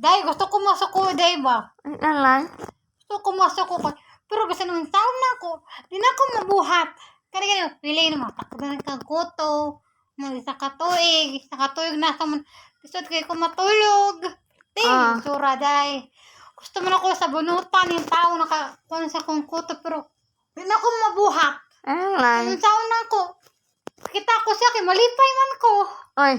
Dahil gusto ko masok ko, dahil ba? Naman? Gusto ko masok ko. Pero kasi nung taon na ako, di na ako mabuhat. Kaya ganyan, pili naman. Takbo na ng kaguto. Isa katuig na sa man. Gusto kayo ko matulog. Sura, dahil. Gusto mo na ako sa bunutan yung tao nakakuha sa kong kuto. Pero di na ako mabuhat. Nung taon na ako, kita ko siya, kay malipay man ko. Oy.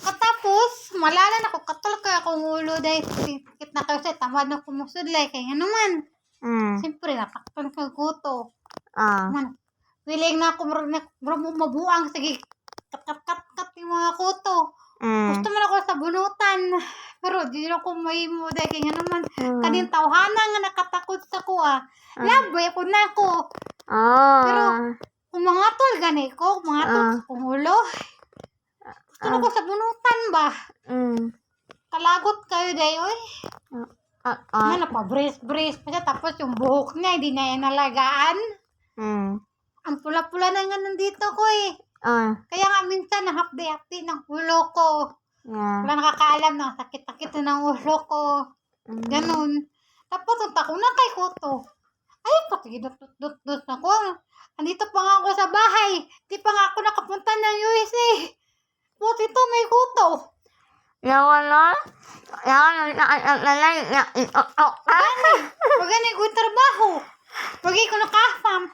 Katapos, malala na ako, katulog kaya akong ulo dahil sikit na kayo siya, tamad na kumusudlay, kaya nga naman. Siyempre, natakpan ka guto. Man, willing na ako, mabuang, sige, kat yung mga kuto. Gusto mo na ako sa bunutan, pero di na ako mahimo dahil kaya nga naman, kanin tawhana nga nakatakot sa ko labay ako na ako. Pero, kung mga tol, gani ko, mga tol, kung ulo, gusto na ko sa bunutan ba? Kalagot kayo day, oy. Ano pa, brace pa siya. Tapos yung buhok niya, hindi na yan nalagaan. Ang pula-pula na nga nandito ko eh. Kaya nga minsan, nahapdi-hapdi ng ulo ko. Wala nakakaalam na sakit-sakit ng ulo ko. Ganun. Tapos, ang tako na kay Kuto. Ay, pati dot ako. Andito pa nga ako sa bahay. Di pa nga ako nakapunta ng USA. Buti to, may Kuto. Pagani ko trabaho. Pagi ko nakafam.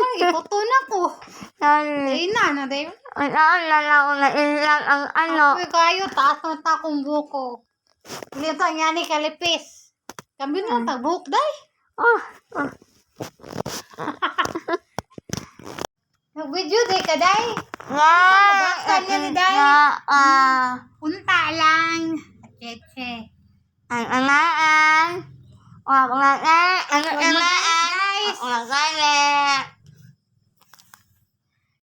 Mangi Kuto na ko. Ay na, day. Ako'y kayo, taas na ta akong buko. Dito nga ni kalipis. Kami na tagbuk, day. Nag-video day ka, day. Baksan niya ni day. Punta lang. Cheche. Guys.